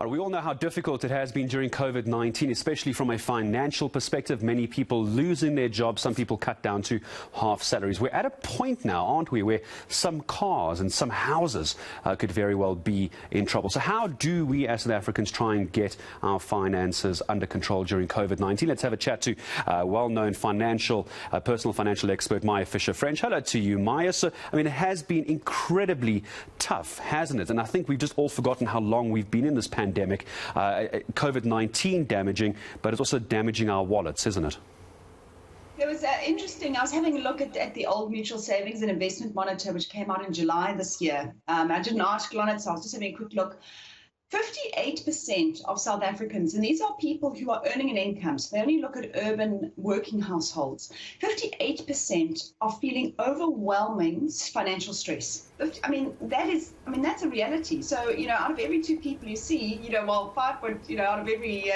We all know how difficult it has been during COVID-19, especially from a financial perspective. Many people losing their jobs, some people cut down to half salaries. We're at a point now, aren't we, where some cars and some houses could very well be in trouble. So how do we as South Africans try and get our finances under control during COVID-19? Let's have a chat to well-known personal financial expert, Maya Fisher-French. Hello to you, Maya. So, I mean, it has been incredibly tough, hasn't it? And I think we've just all forgotten how long we've been in this pandemic. COVID-19 damaging, but it's also damaging our wallets, isn't it? It was interesting. I was having a look at the old Mutual Savings and Investment Monitor, which came out in July this year. I did an article on it, so I was just having a quick look. 58% of South Africans, and these are people who are earning an income, so they only look at urban working households, 58% are feeling overwhelming financial stress. That's a reality. So, out of every 2 people you see, out of every,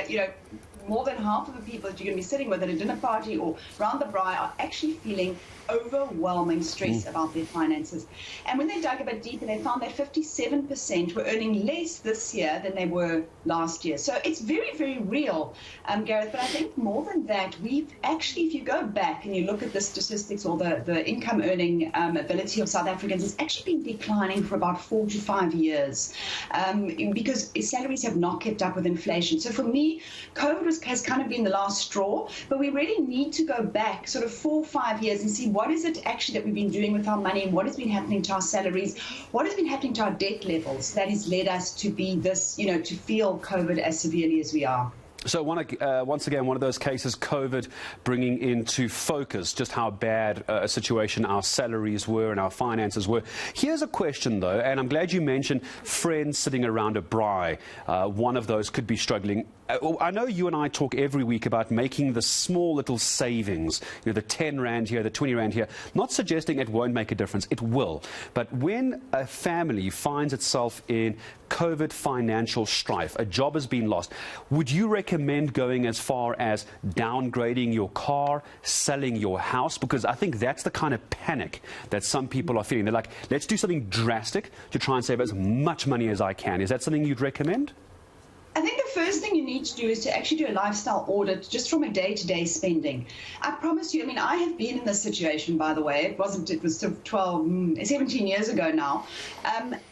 more than half of the people that you're going to be sitting with at a dinner party or round the braai are actually feeling overwhelming stress about their finances. And when they dug a bit deeper, they found that 57% were earning less this year than they were last year. So it's very, very real, Gareth. But I think more than that, we've actually, if you go back and you look at the statistics or the income earning ability of South Africans, it's actually been declining for about 4 to 5 years because salaries have not kept up with inflation. So for me, COVID has kind of been the last straw, but we really need to go back sort of 4 or 5 years and see what is it actually that we've been doing with our money and what has been happening to our salaries, what has been happening to our debt levels that has led us to be this, to feel COVID as severely as we are. So once again, one of those cases, COVID bringing into focus just how bad a situation our salaries were and our finances were. Here's a question, though, and I'm glad you mentioned friends sitting around a braai. One of those could be struggling. I know you and I talk every week about making the small little savings, the 10 Rand here, the 20 Rand here, not suggesting it won't make a difference. It will. But when a family finds itself in COVID financial strife, a job has been lost, would you recommend going as far as downgrading your car, selling your house? Because I think that's the kind of panic that some people are feeling. They're like, let's do something drastic to try and save as much money as I can. Is that something you'd recommend? I think the first thing you need to do is to actually do a lifestyle audit just from a day-to-day spending. I promise you, I have been in this situation, by the way. It was sort of 17 years ago now.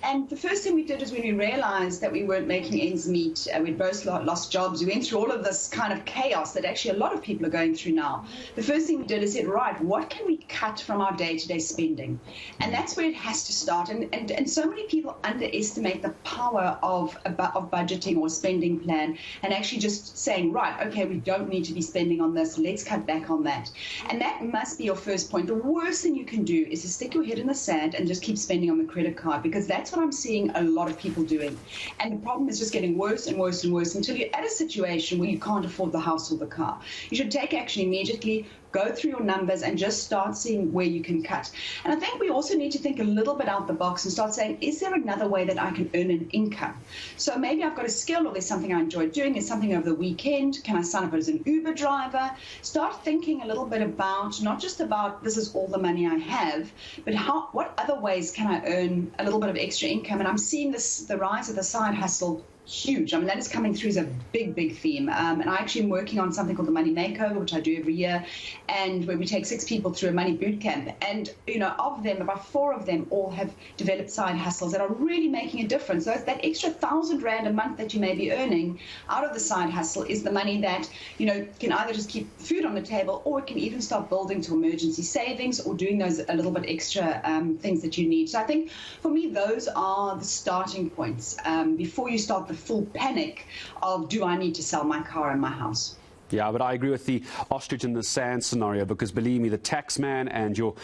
And the first thing we did is when we realized that we weren't making ends meet, we'd both lost jobs, we went through all of this kind of chaos that actually a lot of people are going through now. The first thing we did is said, right, what can we cut from our day-to-day spending? And that's where it has to start. And so many people underestimate the power of budgeting or spending plan and actually just saying, right, okay, we don't need to be spending on this, let's cut back on that. And that must be your first point. The worst thing you can do is to stick your head in the sand and just keep spending on the credit card, because that's what I'm seeing a lot of people doing. And the problem is just getting worse and worse and worse until you're at a situation where you can't afford the house or the car. You should take action immediately, go through your numbers and just start seeing where you can cut. And I think we also need to think a little bit out the box and start saying, is there another way that I can earn an income? So maybe I've got a skill, or there's something I enjoy doing, there's something over the weekend. Can I sign up as an Uber driver? Start thinking a little bit about, not just about this is all the money I have, but what other ways can I earn a little bit of extra income? And I'm seeing the rise of the side hustle huge. That is coming through as a big, big theme. And I actually am working on something called the Money Makeover, which I do every year, and where we take 6 people through a money boot camp. And, of them, about 4 of them all have developed side hustles that are really making a difference. So that extra 1,000 Rand a month that you may be earning out of the side hustle is the money that, can either just keep food on the table, or it can even start building to emergency savings or doing those a little bit extra things that you need. So I think for me, those are the starting points before you start the full panic of, do I need to sell my car and my house? Yeah, but I agree with the ostrich in the sand scenario, because believe me, the tax man and your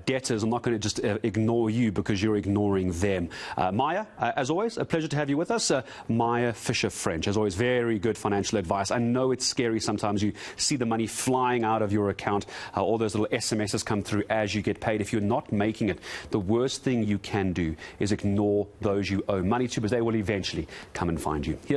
debtors are not going to just ignore you because you're ignoring them. Maya, as always, a pleasure to have you with us. Maya Fisher-French, as always, very good financial advice. I know it's scary sometimes. You see the money flying out of your account, all those little SMSs come through as you get paid. If you're not making it, the worst thing you can do is ignore those you owe money to, because they will eventually come and find you.